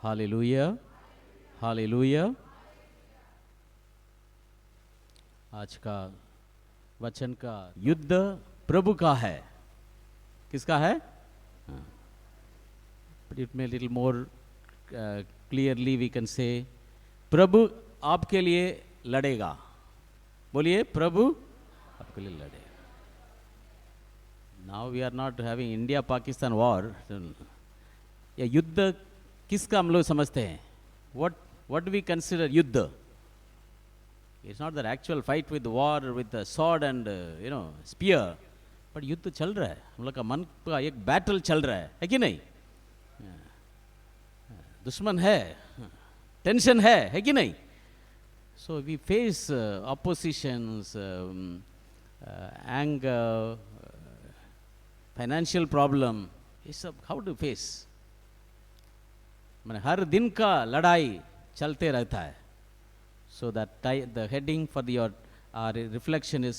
Hallelujah, hallelujah. आज का वचन का युद्ध प्रभु का है। किसका है? It may little more clearly we can say प्रभु आपके लिए लड़ेगा। बोलिए, प्रभु आपके लिए लड़ेगा। Now we are not having India Pakistan war. ये युद्ध किसका हम लोग समझते हैं? व्हाट वी कंसिडर युद्ध? It's not that actual fight with war with sword and spear, but युद्ध चल रहा है। हम लोग का मन का एक बैटल चल रहा है कि नहीं? दुश्मन है, टेंशन है कि नहीं? So we face oppositions, anger, financial problem, ये सब हाउ टू फेस। मैंने हर दिन का लड़ाई चलते रहता है। So that the heading for your reflection is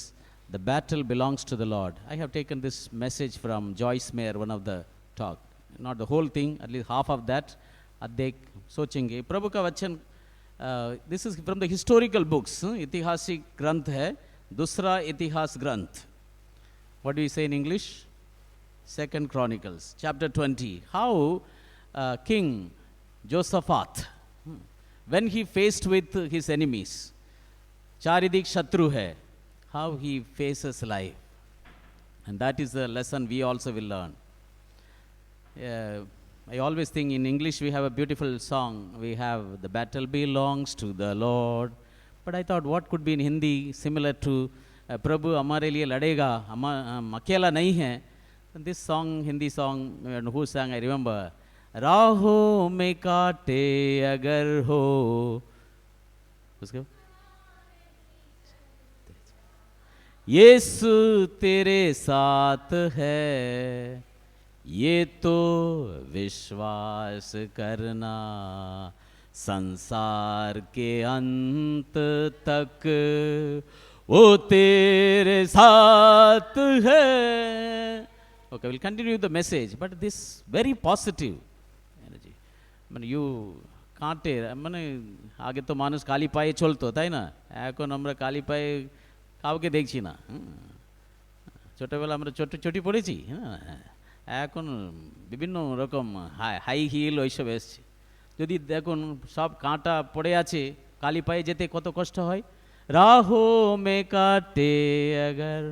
the battle belongs to the Lord. I have taken this message from Joyce Meyer, one of the talk, not the whole thing, at least half of that. अब देख सोचेंगे प्रभु का वचन। This is from the historical books. ऐतिहासिक ग्रंथ है, दूसरा इतिहास ग्रंथ। व्हाट डू यू से in English? Second Chronicles, chapter 20. How King Josaphat, when he faced with his enemies, चारिदिक शत्रु है, how he faces life, and that is the lesson we also will learn. I always think in English we have a beautiful song. We have the battle belongs to the Lord, but I thought what could be in Hindi similar to प्रभु हमारे लिए लड़ेगा, हम अकेला नहीं हैं. This song, Hindi song, who sang, I remember, राहों में काटे अगर हो, उसके यीशु तेरे साथ है, ये तो विश्वास करना, संसार के अंत तक वो तेरे साथ है. Okay, we'll continue the message, but this very positive energy. মানে you can't, মানে আগে তো মানুষ কালি পায়ে চলতো, তাই না? এখন আমরা কালি পায়ে কাউকে দেখছি না। ছোটবেলা আমরা চটি পড়েছি, হ্যাঁ, এখন বিভিন্ন রকম হাই হিল ওইসব এসছে। যদি দেখুন সব কাঁটা পড়ে আছে, কালি পায়ে যেতে কত কষ্ট হয়। রাহো মে কাটে আগার,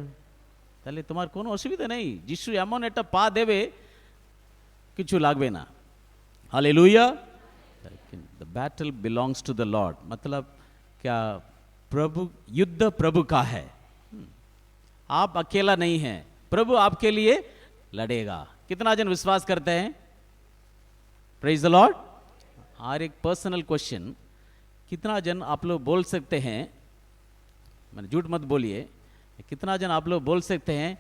তাহলে তোমার কোনো অসুবিধা নেই, যিশু এমন একটা পা দেবে কিছু লাগবে না। Hallelujah. The battle belongs to the Lord, मतलब क्या प्रभु, युद्ध प्रभु का है। आप अकेला नहीं हैं, प्रभु आपके लिए लड़ेगा। कितना जन विश्वास करते हैं? Praise the Lord. और एक पर्सनल क्वेश्चन, कितना जन आप लोग बोल सकते हैं, मैंने झूठ मत बोलिए, कितना जन आप लोग बोल सकते हैं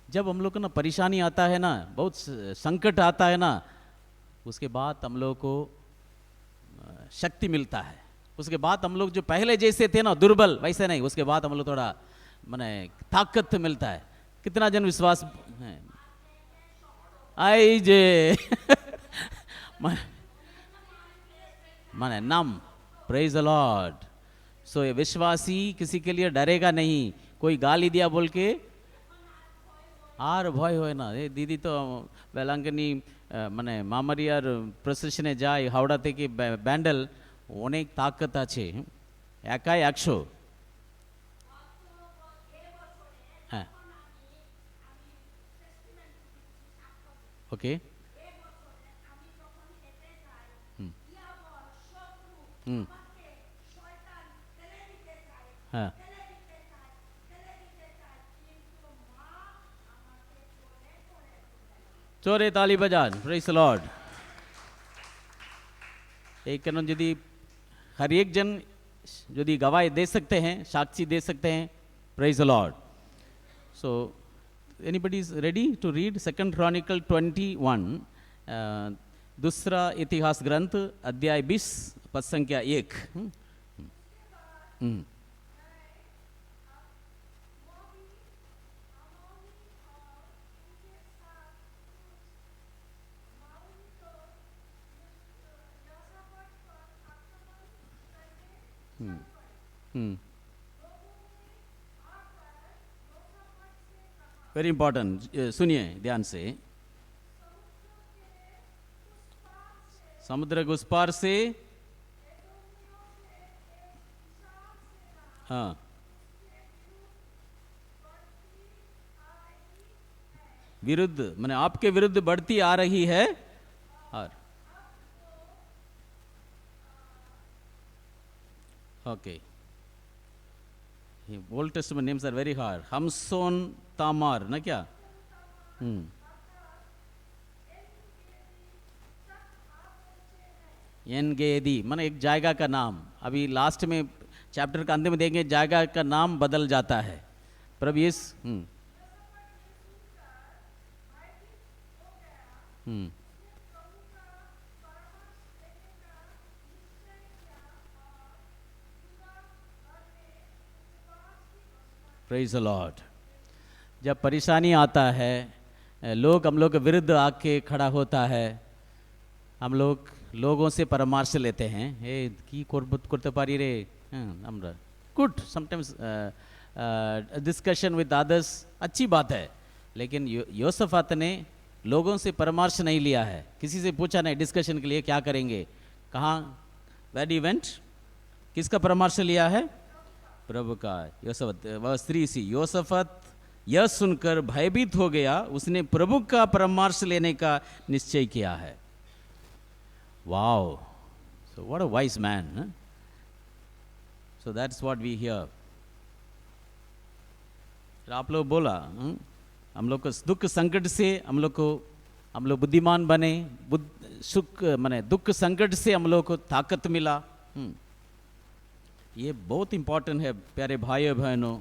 जब हम लोग को ना परेशानी आता है ना, बहुत संकट आता है ना, उसके बाद हम लोग को शक्ति मिलता है। उसके बाद हम लोग जो पहले जैसे थे ना दुर्बल, वैसे नहीं, उसके बाद हम लोग थोड़ा माने ताकत मिलता है। कितना जन विश्वास है? आई जे माने नम, प्रेज द लॉर्ड। सो ये विश्वासी किसी के लिए डरेगा नहीं। कोई गाली दिया बोल के আর ভয় হয় না। এই দিদি তো বেলাঙ্গনি মানে মামারিয়ার প্রসেশনে যায় হাওড়া থেকে ব্যান্ডেল, অনেক তাকত আছে, একাই 100। হ্যাঁ, ওকে, হুম হুম, হ্যাঁ, চোরে তালি বাজান, প্রেজ द लॉर्ड। एक कारण यदि हर एक जन यदि गवाही दे सकते हैं, साक्षी दे सकते हैं, praise the Lord. So anybody is ready to read second Chronicle 21, दूसरा इतिहास ग्रंथ अध्याय 20 पद संख्या 1। वेरी इंपॉर्टेंट, सुनिए ध्यान से। समुद्र के उस पार से, हाँ, विरुद्ध माने आपके विरुद्ध बढ़ती आ रही है। और okay, Old Testament names are very hard. हमसोन तामार ना क्या? हम्म, एनगेदी माने एक जायगा का नाम। अभी लास्ट में चैप्टर का अंत में देखेंगे जायगा का नाम बदल जाता है। प्रभु यीशु, हम्म, प्रेज द लॉर्ड। जब परेशानी आता है, लोग हम लोग के विरुद्ध आके खड़ा होता है, हम लोग लोगों से परामर्श लेते हैं, ए की करते पारी रे, আমরা good sometimes discussion with others अच्छी बात है, लेकिन योसफात ने लोगों से परामर्श नहीं लिया है, किसी से पूछा नहीं डिस्कशन के लिए क्या करेंगे, कहाँ वेर इवेंट, किसका परामर्श लिया है? प्रभु का। योसफत वह स्त्री सी योसफत यह सुनकर भयभीत हो गया, उसने प्रभु का परामर्श लेने का निश्चय किया है। Wow. So what a wise man. Huh? So that's what we hear. आप लोग बोला, हम लोग को दुख संकट से हम लोग बुद्धिमान बने, सुख माने दुख संकट से हम लोग को ताकत मिला। ये बहुत इंपॉर्टेंट है प्यारे भाइयों बहनों,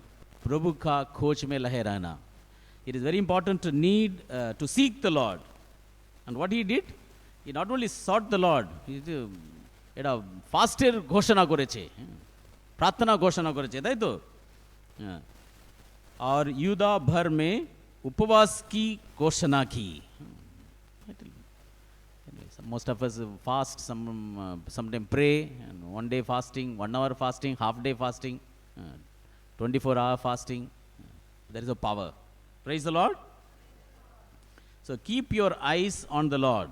प्रभु का खोज में लहे रहना। It is very important to need to seek the Lord, and what he did, he not only sought the Lord, এটা ফাস্টের ঘোষণা করেছে, প্রার্থনা ঘোষণা করেছে, তাই তো? और यूदा भर में उपवास की घोषणा की। Most of us fast, sometime pray, and 1 day fasting, 1 hour fasting, half day fasting, 24-hour fasting. There is a power. Praise the Lord. So keep your eyes on the Lord.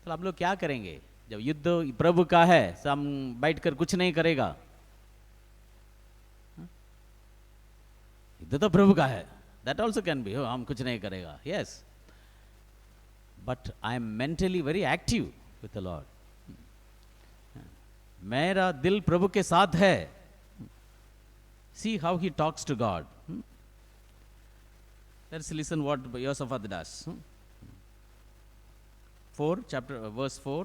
तो आप लोग क्या करेंगे जब युद्ध प्रभु का है? हम बैठकर कुछ नहीं करेगा, युद्ध तो प्रभु का है, दैट ऑल्सो कैन बी, हम कुछ नहीं करेगा, yes, but I am mentally very active with the lord, मेरा दिल प्रभु के साथ है। See how he talks to God. Let's listen what Josaphat does. 4 chapter verse 4.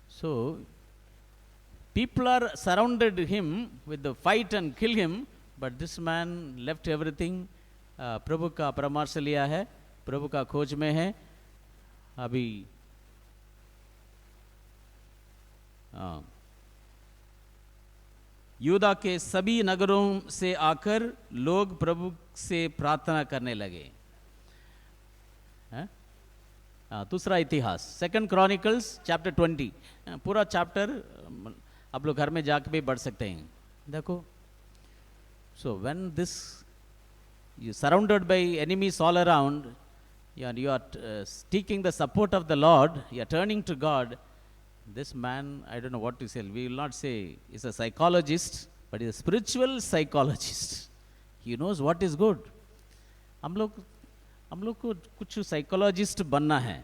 So people are surrounded him with the fight and kill him, but this man left everything, प्रभु का परामर्श लिया है, प्रभु का खोज में है। अभी यूदा के सभी नगरों से आकर लोग प्रभु से प्रार्थना करने लगे। दूसरा इतिहास, 2 Chronicles chapter 20, पूरा चैप्टर आप लोग घर में जाके भी पढ़ सकते हैं। देखो, so when this you surrounded by enemies all around, you are seeking the support of the Lord, you are turning to God. This man, I don't know what to say, we will not say he's a psychologist, but he's a spiritual psychologist. He knows what is good. हम लोग को कुछ psychologist बनना है।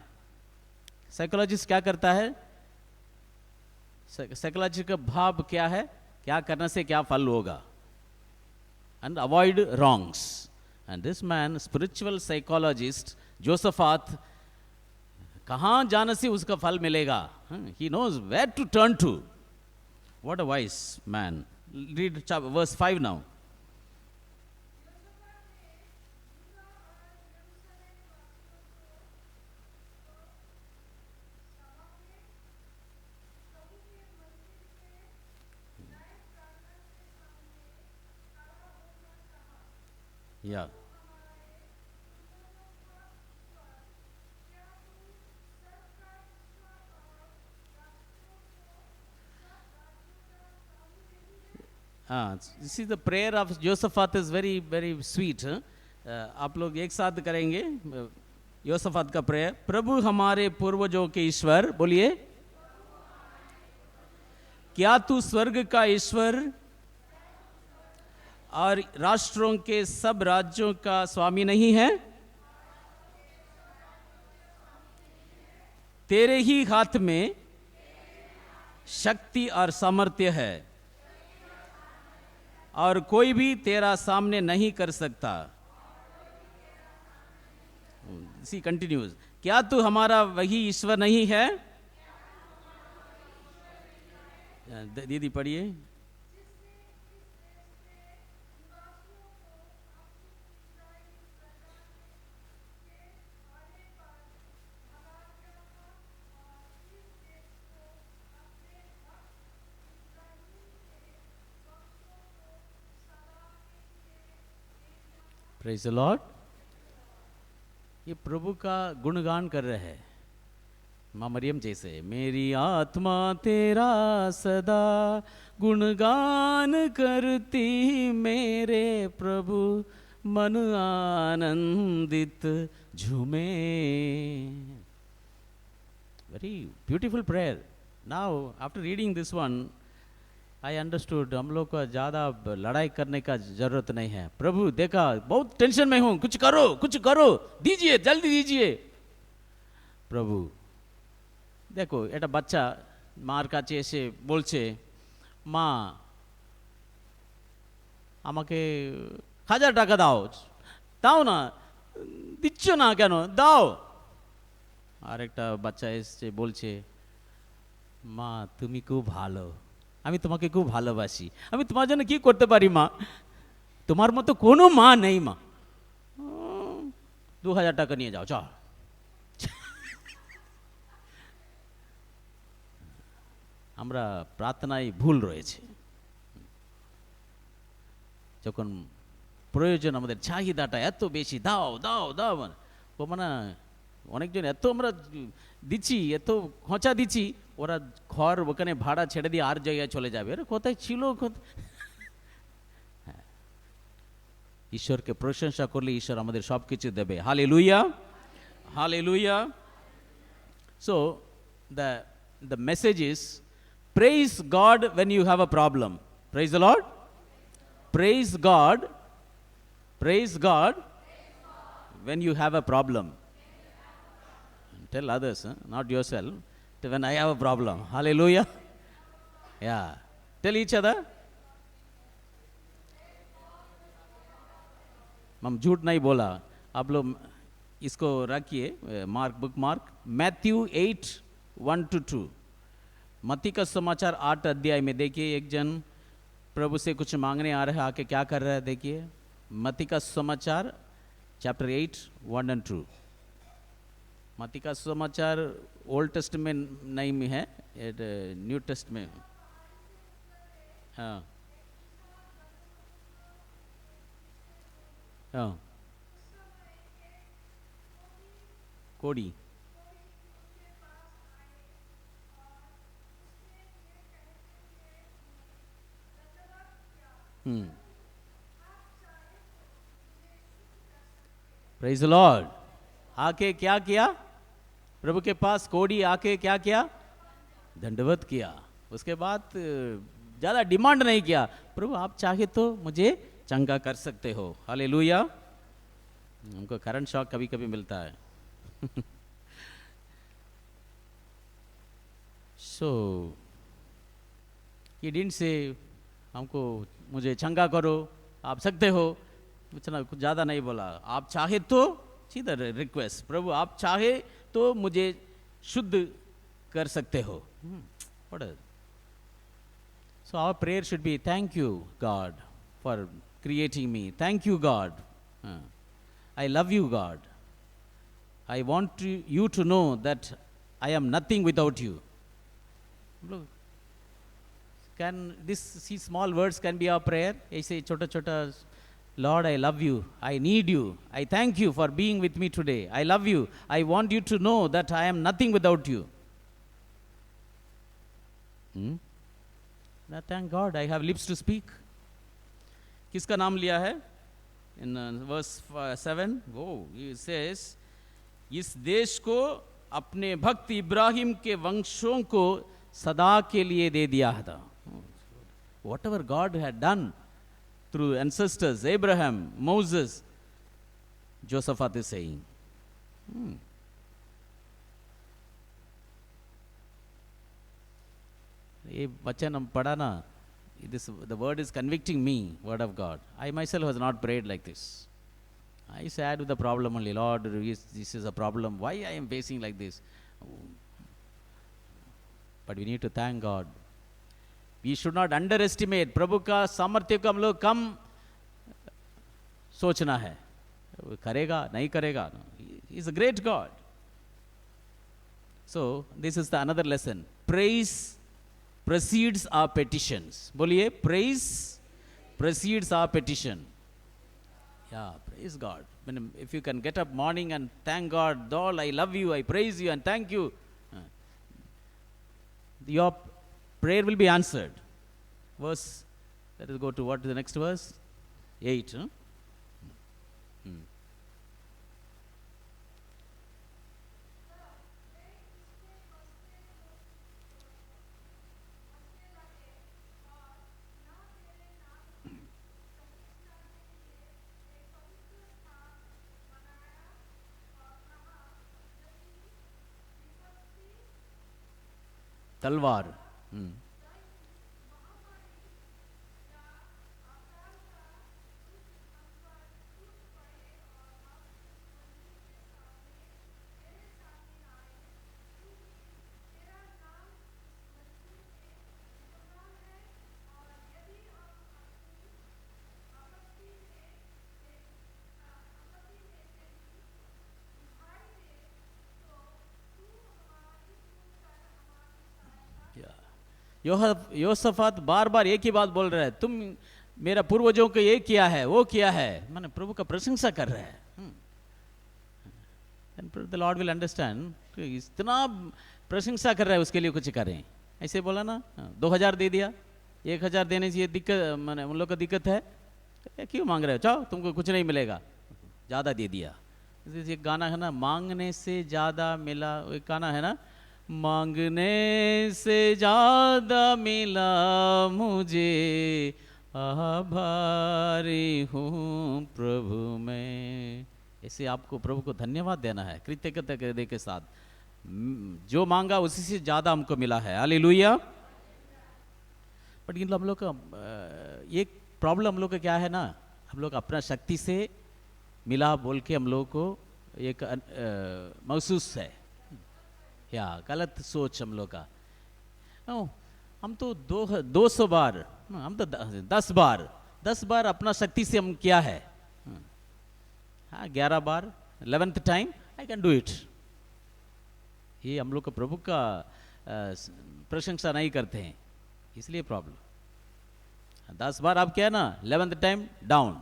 Psychologist क्या करता है? Psychology का भाव क्या है, क्या करने से क्या फल होगा, and avoid wrongs. And this man, spiritual psychologist जोसफात, कहाँ जाने से उसका फल मिलेगा, he knows where to turn to. What a wise man. Read verse 5 now. या हाँ, this is the prayer of Josaphat is very very sweet. आप लोग एक साथ करेंगे योसफात का प्रेयर। प्रभु हमारे पूर्वजों के ईश्वर, बोलिए, क्या तू स्वर्ग का ईश्वर और राष्ट्रों के सब राज्यों का स्वामी नहीं है? तेरे ही हाथ में शक्ति और सामर्थ्य है और कोई भी तेरा सामने नहीं कर सकता। सी कंटिन्यूज, क्या तू हमारा वही ईश्वर नहीं है? दीदी पढ़िए। Praise the Lord. ये प्रभु का गुणगान कर रहे हैं माँ मरियम जैसे, मेरी आत्मा तेरा सदा गुणगान करती, मेरे प्रभु मन आनंदित झूमे। Very beautiful prayer. Now after reading this one I understood, हम लोग को ज़्यादा लड़ाई करने का जरूरत नहीं है। प्रभु देखा बहुत टेंशन में हूँ, कुछ करो कुछ करो, दीजिए जल्दी दीजिए। प्रभु দেখো এটা বাচ্চা মার কাছে এসে বলছে, মা আমাকে 1000 টাকা দাও। দাও না, দিচ্ছ না কেন, দাও। আর একটা বাচ্চা এসে বলছে, মা তুমি খুব ভালো, আমি তোমাকে খুব ভালোবাসি, আমি তোমার জন্য কি করতে পারি মা, তোমার মতো কোনো মা নেই মা। 2000 টাকা নিয়ে যাও চল। আমরা প্রার্থনায় ভুল রয়েছে। যখন প্রয়োজন আমাদের চাহিদাটা এত বেশি, দাও দাও দাও, ও মানে অনেকজন এত আমরা দিচ্ছি, এত খোঁচা দিচ্ছি, ওরা ঘর ওখানে ভাড়া ছেড়ে দিয়ে আর জায়গায় চলে যাবে। আরে কোথায় ছিল। ঈশ্বরকে প্রশংসা করলে ঈশ্বর আমাদের সব কিছু দেবে। Hallelujah, hallelujah. So the message is, praise God when you have a problem. Praise the Lord. Praise God. Praise God when you have a problem. Tell others, not yourself. When I have a problem. Hallelujah. Yeah. Tell each other. हम झूठ नहीं बोला। आप लोग इसको रखिए, mark book mark, Matthew 8:1-2। मत्ती का समाचार 8 अध्याय में देखिए, एक जन प्रभु से कुछ मांगने आ रहा है, आके क्या कर रहा है देखिए। मत्ती का समाचार चैप्टर 8:1-2। मत्ती का समाचार ओल्ड टेस्टमेंट नहीं में है, न्यू टेस्टमेंट। हाँ हाँ, कोड़ी। Praise the Lord. आके क्या किया? प्रभु के पास कोड़ी आके क्या किया? दंडवत किया। उसके बाद ज़्यादा डिमांड नहीं किया, प्रभु आप चाहे तो मुझे चंगा कर सकते हो। हालेलुया। हमको करंट शॉक कभी कभी मिलता है। सो ही डिडंट से हमको मुझे चंगा करो, आप सकते हो, इतना कुछ ज़्यादा नहीं बोला। आप चाहे तो, सीधा रिक्वेस्ट, प्रभु आप चाहे तो मुझे शुद्ध कर सकते हो। So our prayer should be, thank you God for creating me. Thank you God. I love you God. I want you to know that I am nothing without you. Look, can this, see, small words can be our prayer. ऐसे छोटा छोटा Lord, I love you. I need you. I thank you for being with me today. I love you. I want you to know that I am nothing without you. Hmm? Now, thank God I have lips to speak. किसका नाम लिया है? In verse 7, वो he says, इस देश को अपने भक्त इब्राहिम के वंशों को सदा के लिए दे दिया था. Whatever God had done through ancestors, Abraham, Moses, Josaphat is saying. ये वचन हम पढ़ा ना, the word is convicting me, word of God. I myself was not prayed like this. I sad with the problem only. Lord, this is a problem. Why I am facing like this? But we need to thank God. We should not underestimate. प्रभु का सामर्थ्य को हम लोग कम सोचना है. करेगा नहीं करेगा. He is a great God. So this is the another lesson. Praise precedes our petitions. बोलिए, praise precedes our petition. Yeah, praise God. If you can get up morning and thank God, Lord, I love you, I praise you and thank you, your prayer will be answered. Verse, let us go to what is the next verse? 8. Huh? तलवार. योसफात बार बार एक ही बात बोल रहा है, तुम मेरा पूर्वजों को ये किया है, वो किया है, माने प्रभु का प्रशंसा कर रहा है. The Lord will understand. इतना प्रशंसा कर रहा है, उसके लिए कुछ करें. ऐसे बोला ना, 2000 दे दिया, 1000 देने से ये दिक्कत, माने उन लोग का दिक्कत है, क्यों मांग रहे हो, चाहो तुमको कुछ नहीं मिलेगा, ज़्यादा दे दिया. एक गाना है ना, मांगने से ज़्यादा मिला, एक गाना है ना, मांगने से ज़्यादा मिला मुझे, आभारी हूँ प्रभु मैं. ऐसे आपको प्रभु को धन्यवाद देना है, कृतज्ञता के साथ. जो मांगा उसी से ज़्यादा हमको मिला है. हालेलुया. बट इन हम लोग का एक प्रॉब्लम हम लोग का क्या है ना, हम लोग अपना शक्ति से मिला बोल के हम लोग को एक महसूस है, या गलत सोच हम लोग का. हम तो 200 बार, हम तो 10 बार अपना शक्ति से हम किया है. हाँ, 11 बार, 11th time I can do it. ये हम लोग को प्रभु का प्रशंसा नहीं करते हैं, इसलिए प्रॉब्लम. 10 बार आप क्या है ना, 11th टाइम डाउन.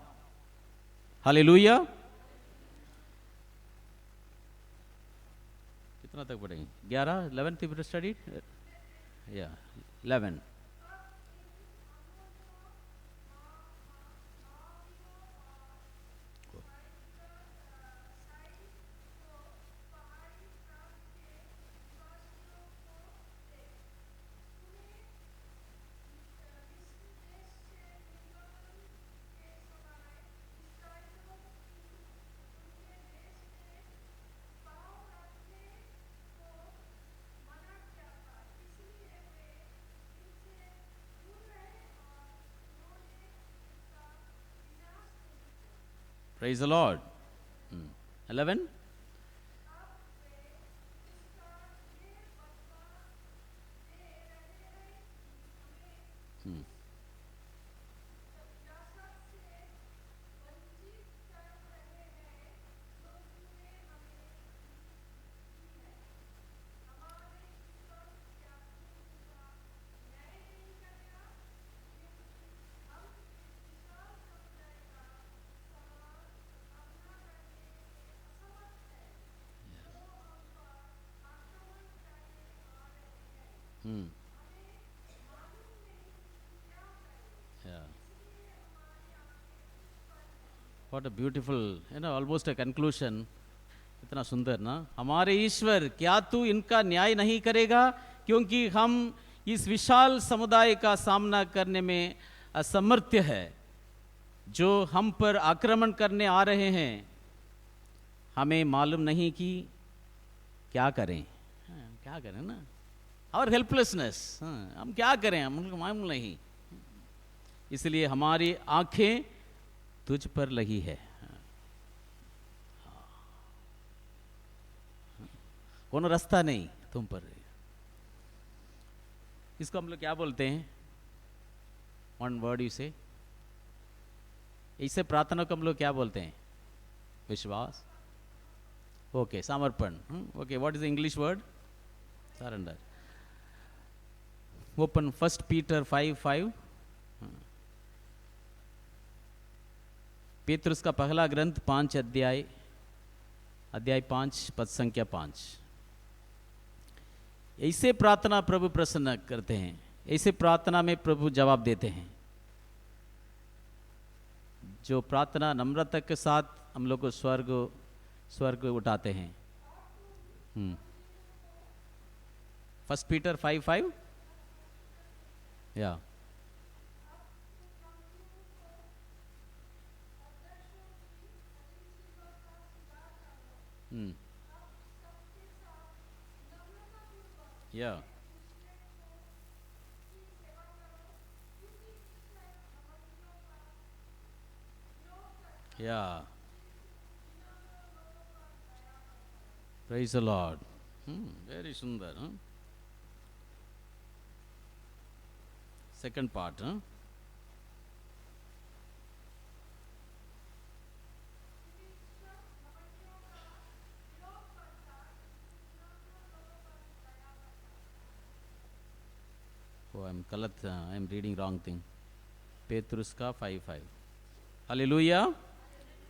हालेलुया. कितना तक पढ़ेंगे? 11, 11th स्टडी, या 11. Praise the Lord. 11. Hmm. Yeah. What a beautiful, almost a conclusion. इतना सुंदर ना, हमारे ईश्वर क्या तू इनका न्याय नहीं करेगा, क्योंकि हम इस विशाल समुदाय का सामना करने में असमर्थ है, जो हम पर आक्रमण करने आ रहे हैं। हमें मालूम नहीं कि क्या करें। क्या करें ना, और हेल्पलेसनेस, हम क्या करें, हम उनको मालूम नहीं। इसलिए हमारी आंखें तुझ पर लगी है। कोनो रास्ता नहीं तुम पर। इसको हम लोग क्या बोलते हैं? वन वर्ड यू से, इससे प्रार्थना को हम लोग क्या बोलते हैं? विश्वास। ओके, समर्पण। Okay, what is the English word? Surrender. Open 1 Peter 5:5। Petrus का पहला ग्रंथ 5 अध्याय 5 पद संख्या 5। ऐसे प्रार्थना प्रभु प्रसन्न करते हैं, ऐसे प्रार्थना में प्रभु जवाब देते हैं। जो प्रार्थना नम्रता के साथ हम लोग को स्वर्ग उठाते हैं। 1 पीटर 5:5। या या या प्रेज द लॉर्ड। वेरी सुंदर। Second part. I am reading wrong thing. Petrus का 5:5। हालेलुया।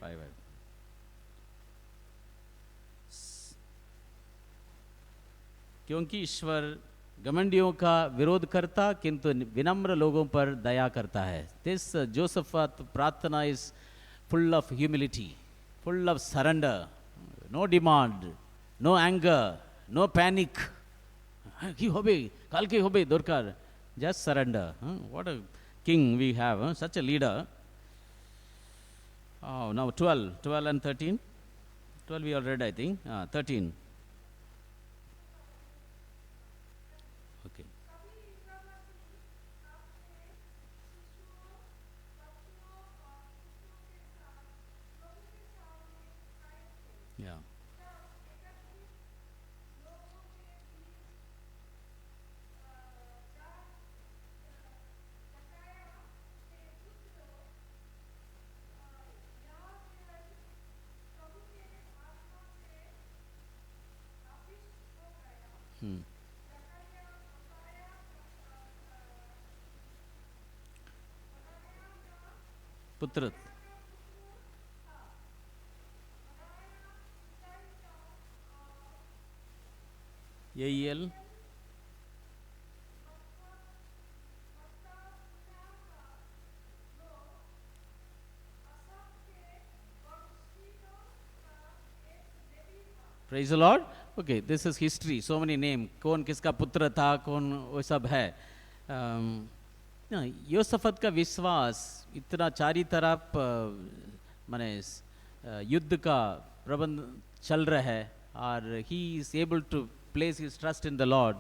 5:5। क्योंकि ईश्वर घमंडियों का विरोध करता, किंतु विनम्र लोगों पर दया करता है। दिस जोसेफत प्रार्थना is full of humility, full of surrender, no demand, no anger, no panic. কি হবে, কালকে হবে দরকার, just surrender. What a king we have, such a leader. Oh, now 12 and 13. 12 we already, I think. 13. Okay. Yeah. पुत्र। L. Praise the Lord. Okay, this is history. So many names. कौन किसका पुत्र था, कौन, वो सब है। योसफत का विश्वास इतना चारी तरफ माने युद्ध का प्रबंध चल रहा है, और he is able to place his trust in the Lord.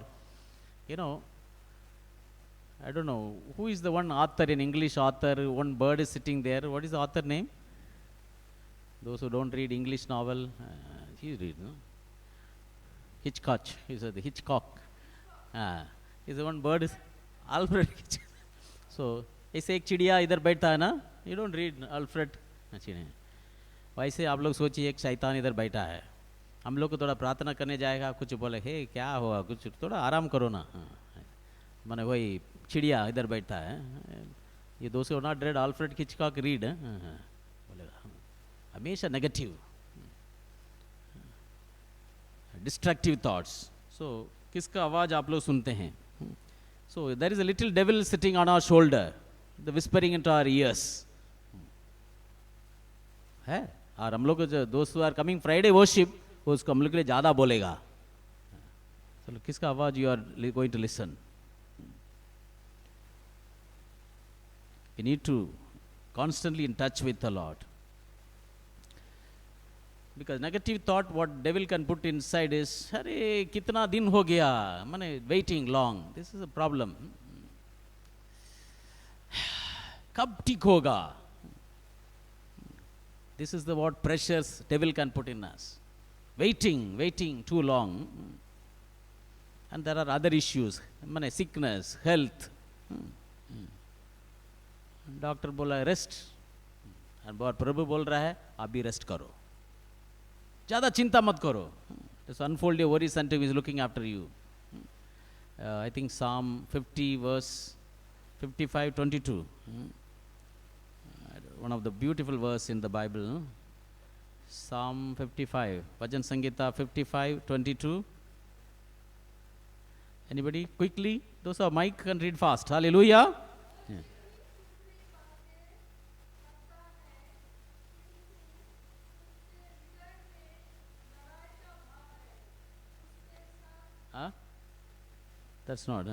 I don't know who is the one author in English author. One bird is sitting there. What is the author name? Those who don't read English novel, he read, no? Hitchcock. He said the Hitchcock. Is the one bird is Alfred Hitchcock. So ऐसे एक चिड़िया इधर बैठा है ना, you don't read Alfred. अच्छी नहीं। वैसे आप लोग सोचिए एक शैतान इधर बैठा है, हम लोग को थोड़ा प्रार्थना करने जाएगा, कुछ बोले हे क्या हुआ, कुछ थोड़ा आराम करो ना। माने वही चिड़िया इधर बैठा है। ये दोस्त not red Alfred Hitchcock read बोलेगा हमेशा नेगेटिव, डिस्ट्रक्टिव थॉट्स। सो किसका आवाज़ आप लोग सुनते हैं? So there is a little devil sitting on our shoulder, the whispering into our ears. है, और हम लोग जो दोस्त आर कमिंग फ्राइडे वर्शिप, वो उसको हम लोग के लिए ज़्यादा बोलेगा. चलो किसका आवाज you are going to listen? You need to constantly in touch with the Lord. Because negative thought what devil can put inside is, अरे कितना दिन हो गया, माने waiting long. This is a problem. कब ठीक होगा? This is the what pressures devil can put in us. Waiting too long. And there are other issues, माने sickness, health. डॉक्टर बोला रेस्ट, और प्रभु बोल रहा है आप भी रेस्ट करो, ज़्यादा चिंता मत करो. Just unfold your worries until he is looking after you. I think Psalm 50 verse 55:22. One of the beautiful verse in the Bible. Psalm 55, Bhajan Sangita 55:22. Anybody quickly? Those are mic can read fast. Hallelujah. Yeah. Huh? That's not.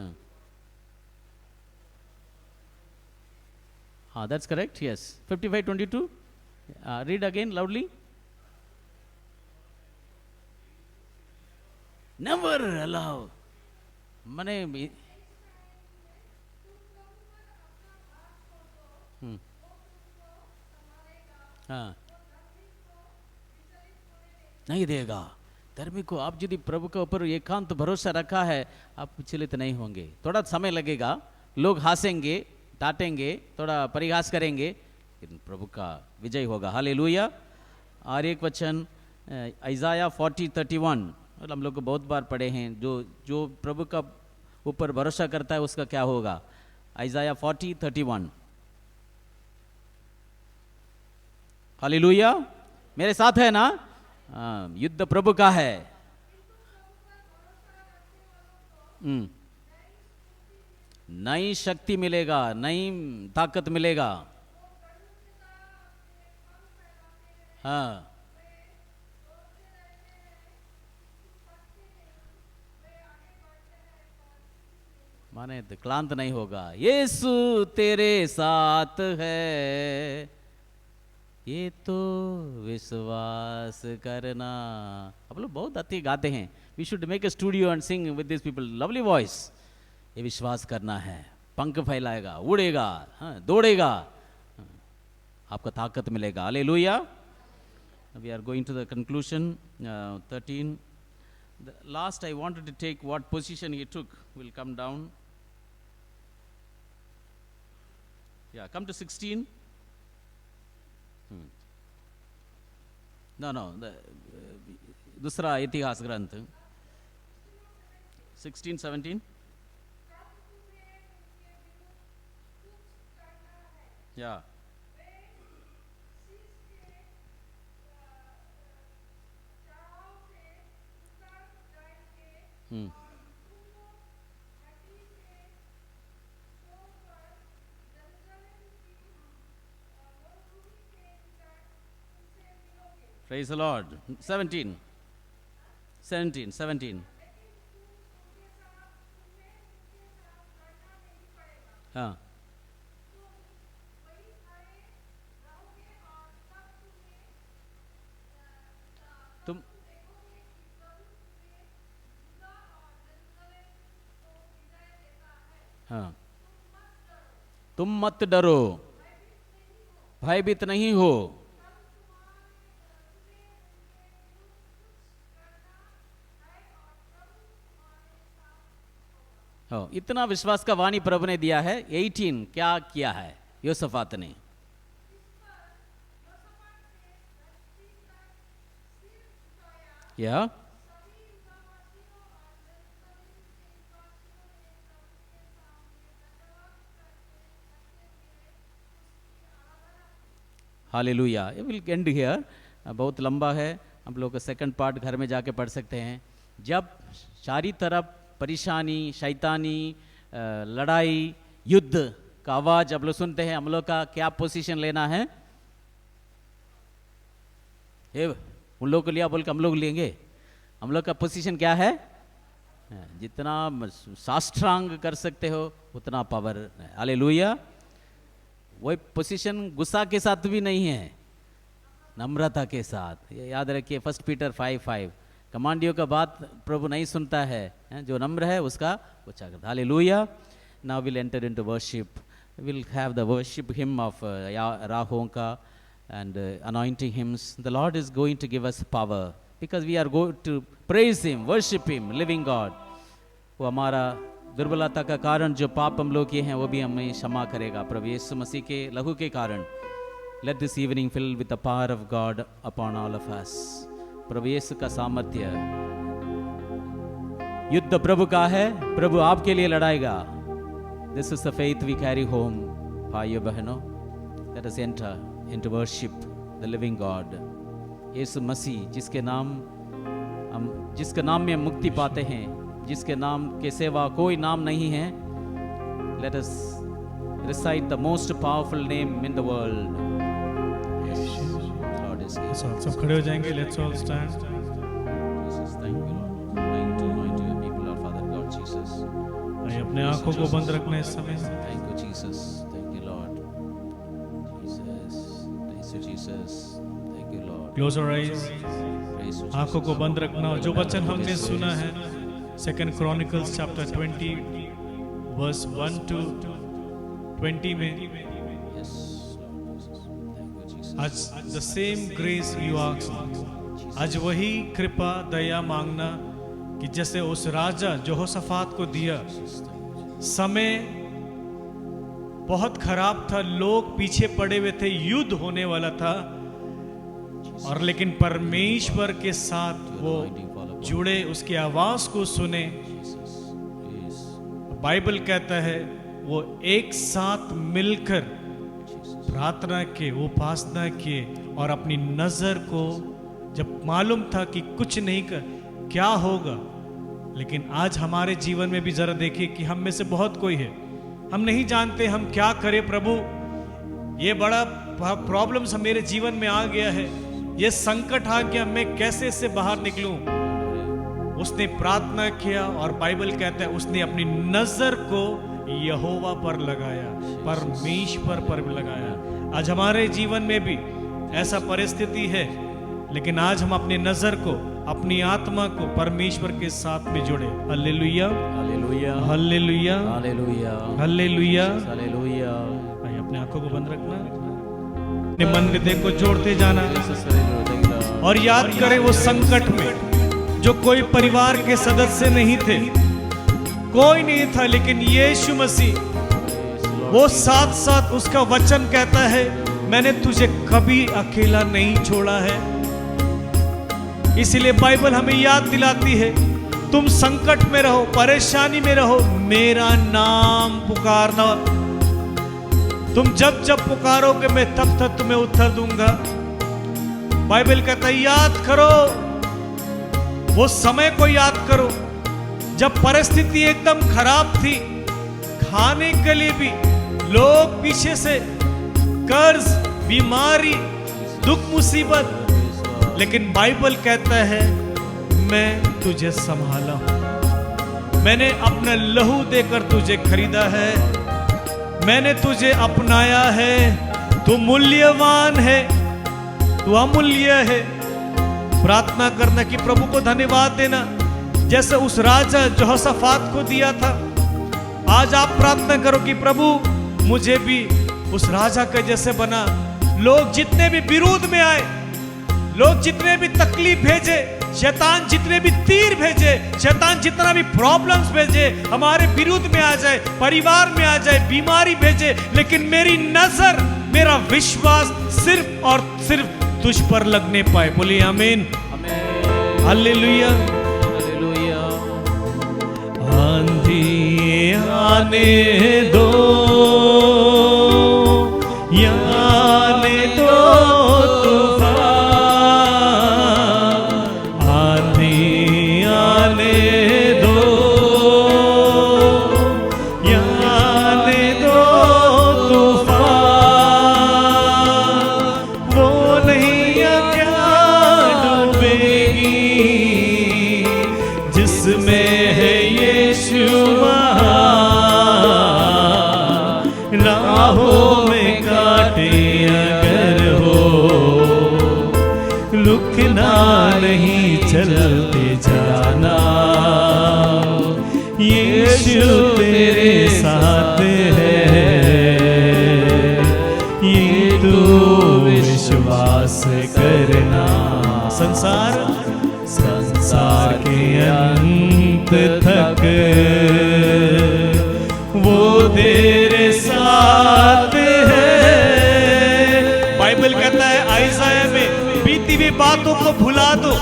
That's correct. Yes. 55:22. Read again loudly. Never allow. मने हाँ नहीं देगा. धर्मी को आप यदि प्रभु के ऊपर एकांत भरोसा रखा है, आप विचलित नहीं होंगे. थोड़ा समय लगेगा, लोग हंसेंगे, डांटेंगे, थोड़ा परिहास करेंगे, लेकिन प्रभु का विजय होगा. हालेलुया. और एक वचन इज़ाया 40:31, हम लोग को बहुत बार पढ़े हैं. जो प्रभु का ऊपर भरोसा करता है उसका क्या होगा? इज़ाया 40:31. हालेलुया. मेरे साथ है ना? युद्ध प्रभु का है. नई शक्ति मिलेगा, नई ताकत मिलेगा. हाँ, माने तो क्लांत नहीं होगा. यीशु तेरे साथ है, ये तो विश्वास करना. आप लोग बहुत अच्छी गाते हैं. We should make a studio and sing with this people. Lovely voice. ये विश्वास करना है, पंख फैलाएगा, उड़ेगा, हाँ, दौड़ेगा, आपको ताकत मिलेगा. Hallelujah. We are going to the conclusion. 13. The last I wanted to take what position he took. Will come down. Yeah, come to 16. No, दूसरा इतिहास ग्रंथ 16, 17. Yeah. Praise the Lord. 17. हाँ. तुम हाँ, तुम मत डरो, भयभीत नहीं हो. इतना विश्वास का वाणी प्रभु ने दिया है. 18 क्या किया है योसफात ने? या हालेलुया. ये विल एंड हियर. बहुत लंबा है, हम लोग का सेकंड पार्ट घर में जाके पढ़ सकते हैं. जब चारी तरफ परेशानी, शैतानी, लड़ाई युद्ध का आवाज आप लोग सुनते हैं, हम लोग का क्या पोजीशन लेना है? उन लोग को लिया बोल के हम लोग लेंगे? हम लोग का पोजीशन क्या है? जितना साष्टांग कर सकते हो उतना पावर। हालेलुया। वही पोजीशन गुस्सा के साथ भी नहीं है, नम्रता के साथ। ये याद रखिए 1 पीटर 5:5, कमांडियों का बात प्रभु नहीं सुनता है, जो नम्र है उसका ऊंचा करता। Hallelujah. Now will enter into worship, will have the worship him of राहोंका and anointing hymns. The Lord is going to give us power because we are going to praise him, worship him, living God. वो हमारा दुर्बलता का कारण जो पाप हम लोग किए हैं वो भी हमें क्षमा करेगा प्रभु यीशु मसीह के लहू के कारण। Let this evening fill with the power of God upon all of us. प्रभु यीशु का सामर्थ्य। युद्ध प्रभु का है, प्रभु आपके लिए लड़ाएगा। This is the faith we carry home, भाइयों बहनों। Let us enter into worship the living God. यीशु मसीह जिसके नाम में हम मुक्ति पाते हैं, जिसके नाम के सिवा कोई नाम नहीं है। Let us recite the most powerful name in the world. Lord is here. सब खड़े हो जाएंगे। Let's all stand. Jesus, thank you Lord. Thank you your people, our Father God Jesus. आइए अपने आंखों को बंद रखना इस समय। Thank you Jesus. Thank you Lord. Jesus, thank you Lord. Close our eyes. आंखों को बंद रखना। और जो वचन हमने सुना है 2 Chronicles chapter 20 verse 1 to 20 में, Yes, Lord Jesus. Thank you Jesus. आज the same grace you ask, आज वही कृपा दया मांगना कि जैसे उस राजा यहोशाफात को दिया। समय बहुत खराब था, लोग पीछे पड़े हुए थे, युद्ध होने वाला था, और लेकिन परमेश्वर के साथ वो जुड़े, उसकी आवाज को सुने। बाइबल कहता है वो एक साथ मिलकर प्रार्थना किए, उपासना किए, और अपनी नजर को जब मालूम था कि कुछ नहीं कर क्या होगा। लेकिन आज हमारे जीवन में भी जरा देखिए कि हम में से बहुत कोई है, हम नहीं जानते हम क्या करें। प्रभु ये बड़ा प्रॉब्लम्स मेरे जीवन में आ गया है, ये संकट आ गया, मैं कैसे इससे बाहर निकलूं। उसने प्रार्थना किया और बाइबल कहता है उसने अपनी नजर को यहोवा पर लगाया, परमेश्वर पर लगाया। आज हमारे जीवन में भी ऐसा परिस्थिति है, लेकिन आज हम अपनी नजर को, अपनी आत्मा को परमेश्वर के साथ में जुड़े। Hallelujah, hallelujah, hallelujah, hallelujah, hallelujah, hallelujah. भाई अपने आंखों को बंद रखना, अपने मन हृदय को जोड़ते जाना, और याद करें वो संकट में जो कोई परिवार के सदस्य नहीं थे, कोई नहीं था, लेकिन यीशु मसीह वो साथ साथ, उसका वचन कहता है मैंने तुझे कभी अकेला नहीं छोड़ा है। इसलिए बाइबल हमें याद दिलाती है तुम संकट में रहो, परेशानी में रहो, मेरा नाम पुकारना। तुम जब जब पुकारोगे मैं तब तक तुम्हें उत्तर दूंगा। बाइबल कहता है याद करो वो समय को, याद करो जब परिस्थिति एकदम खराब थी, खाने के लिए भी लोग पीछे से, कर्ज, बीमारी, दुख, मुसीबत, लेकिन बाइबल कहता है मैं तुझे संभाला हूं, मैंने अपना लहू देकर तुझे खरीदा है, मैंने तुझे अपनाया है, तू मूल्यवान है, तू अमूल्य है। प्रार्थना करना कि प्रभु को धन्यवाद देना, जैसे उस राजा यहोशाफात को दिया था। आज आप प्रार्थना करो कि प्रभु मुझे भी उस राजा के जैसे बना। लोग जितने भी विरोध में आए, लोग जितने भी तकलीफ भेजे, शैतान जितने भी तीर भेजे, शैतान जितना भी प्रॉब्लम्स भेजे, हमारे विरुद्ध में आ जाए, परिवार में आ जाए, बीमारी भेजे, लेकिन मेरी नजर, मेरा विश्वास सिर्फ और सिर्फ तुझ पर लगने पाए। बोलिए आमीन, हालेलुया, हालेलुया। आंधी आने दो, आने दो तूफान, आंधी आने दो, यीशु वहाँ राहों में काटे अगर हो, रुकना नहीं चलते जाना, यीशु तेरे साथ है, ये तू विश्वास करना। संसार के अंत तक वो तेरे साथ है। बाइबल कहता है आइज़ाया में, बीती हुई बातों को भुला दो।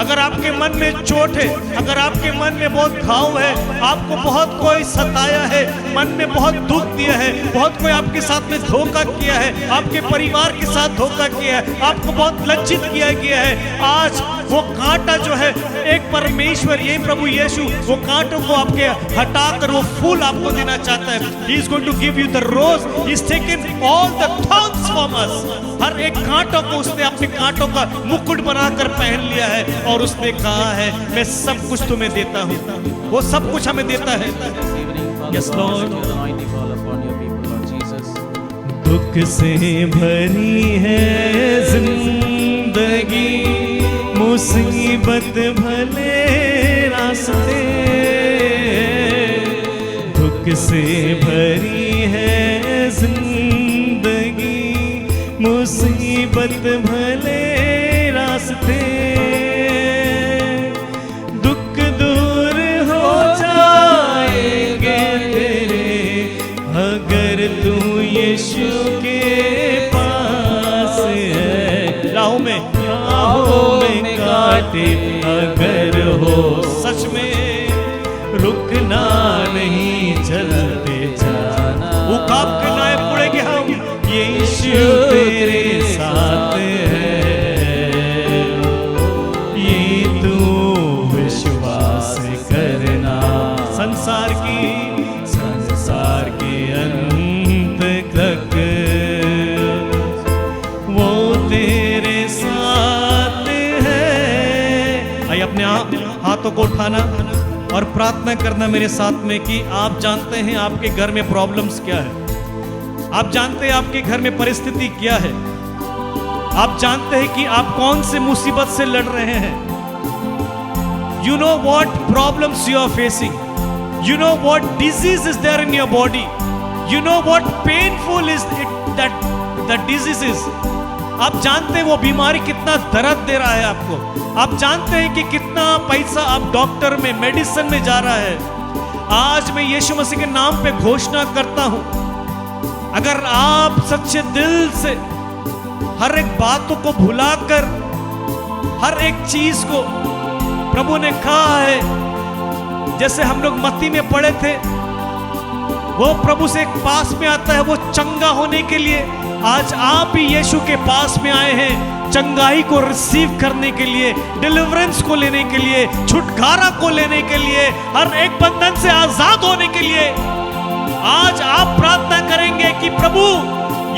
अगर आपके मन में चोट है, अगर आपके मन में बहुत घाव है, आपको बहुत कोई सताया है, मन में बहुत दुख दिया है, बहुत कोई आपके साथ में धोखा किया है, आपके परिवार के साथ धोखा किया है, आपको बहुत लज्जित किया गया है, आज वो कांटा जो है, एक परमेश्वर ये प्रभु यीशु वो कांटों को आपके हटाकर वो फूल आपको देना चाहता है। He is going to give you the rose. He has taken all the thorns from us. हर एक कांटों को उसने अपने कांटों का मुकुट बनाकर पहन लिया है और उसने कहा है मैं सब कुछ तुम्हें देता हूँ। वो सब कुछ हमें देता है। Yes, Lord. दुख से भरी है जिंदगी, मुसीबत भले रास्ते, दुख से भरी है जिंदगी, मुसीबत भले रास्ते, दुख दूर हो जाएंगे तेरे अगर तू यीशु के पास है। राहों में काटे अगर हो, सच में रुकना नहीं चलते जाना, वो काप के नाए पड़ेंगे हम, यीशु तेरे साथ है, ये तू विश्वास करना। संसार के अंत तक वो तेरे साथ है। आइए अपने हाथों को उठाना और प्रार्थना करना मेरे साथ में कि आप जानते हैं आपके घर में प्रॉब्लम्स क्या है, आप जानते हैं आपके घर में परिस्थिति क्या है, आप जानते हैं कि आप कौन से मुसीबत से लड़ रहे हैं। You know what problems you are facing. You know what disease is there in your body. You know what painful is it that disease is. आप जानते हैं वो बीमारी कितना दर्द दे रहा है आपको। आप जानते हैं कि कितना पैसा आप डॉक्टर में मेडिसिन में जा रहा है। आज मैं यीशु मसीह के नाम पे घोषणा करता हूं, अगर आप सच्चे दिल से हर एक बातों को भुलाकर हर एक चीज को, प्रभु ने कहा है जैसे हम लोग मत्ती में पढ़े थे, वो प्रभु से एक पास में आता है वो चंगा होने के लिए। आज आप भी यीशु के पास में आए हैं चंगाई को रिसीव करने के लिए, डिलीवरेंस को लेने के लिए, छुटकारा को लेने के लिए, हर एक बंधन से आजाद होने के लिए। आज आप प्रार्थना करेंगे कि प्रभु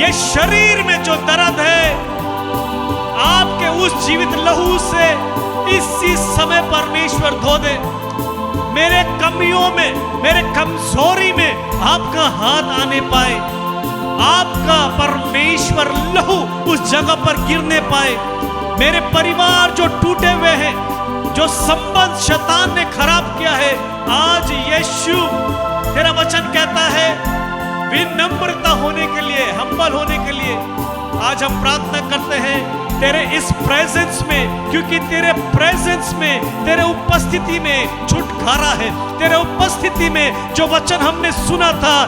ये शरीर में जो दर्द है आपके उस जीवित लहू से इसी समय परमेश्वर धो दे। मेरे कमियों में, मेरे कमजोरी में आपका हाथ आने पाए, आपका परमेश्वर लहू उस जगह पर गिरने पाए। मेरे परिवार जो टूटे हुए हैं, जो संबंध शैतान ने खराब किया है, आज यीशु तेरा वचन कहता है विनम्रता होने के लिए, हम्बल होने के लिए आज हम प्रार्थना करते हैं तेरे इस प्रेजेंस में, क्योंकि तेरे प्रेजेंस में, तेरे उपस्थिति में छुटकारा है। तेरे उपस्थिति में जो वचन हमने सुना था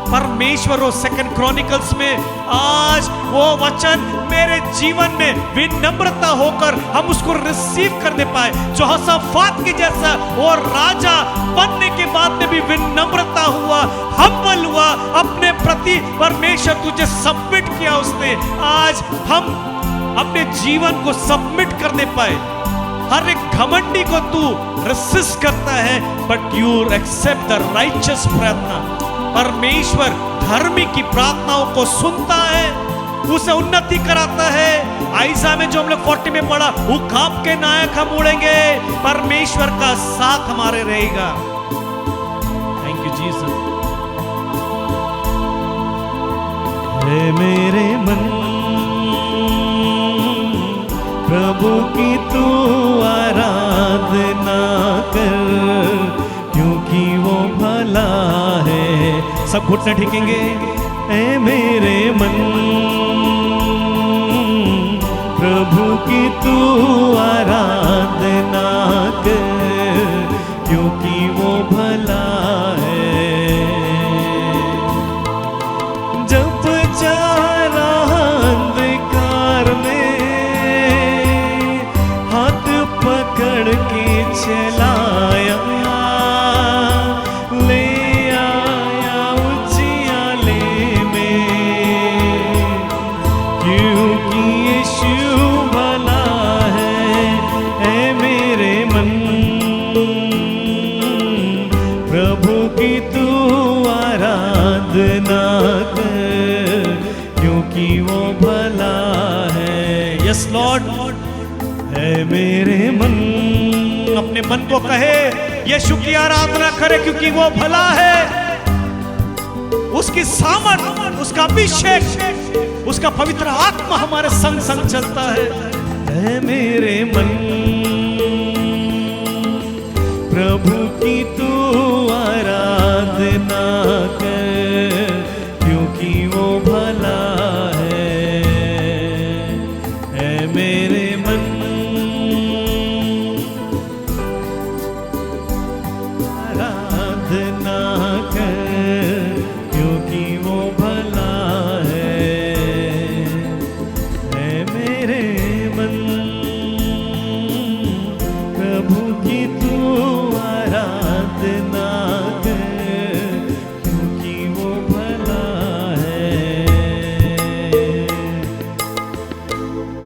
परमेश्वर और 2 क्रॉनिकल्स में, आज वो वचन मेरे जीवन में विनम्रता होकर हम उसको रिसीव करने पाए। यहोशाफात के जैसा वो राजा बनने के बाद में भी विनम्रता हुआ, हम्बल हुआ, अपने प्रति परमेश्वर तुझे सबमिट किया उसने। आज हम अपने जीवन को सबमिट करने पाए। हर एक घमंडी को तू रेसिस्ट करता है, but you accept the righteous प्रार्थना। परमेश्वर धर्मी की प्रार्थनाओं को सुनता है, उसे उन्नति कराता है। आइज़ा में जो हम लोग 40 में पढ़ा, उकाब के नायक हम उड़ेंगे, परमेश्वर का साथ हमारे रहेगा। जीसस। है मेरे मन प्रभु की तू आराधना कर, क्योंकि वो भला है। सब घुटने टेकेंगे। ऐ मेरे मन प्रभु की तू आराधना कर, क्योंकि वो भला है। जब चारा अंधकार में हाथ पकड़ के चलाया, ले आया उजियाले में, क्योंकि यीशु भला है। ऐ मेरे मन प्रभु की तू आराधना कर, क्योंकि वो भला है। Yes Lord. है मेरे मन, अपने मन को कहे यीशु की आराधना करे, क्योंकि वो भला है। उसकी सामर्थ, उसका अभिषेक, उसका पवित्र आत्मा हमारे संग संग चलता है। है मेरे मन प्रभु की तू आराधना कर, क्योंकि वो भला है। है मेरे मन आराधना कर, क्योंकि वो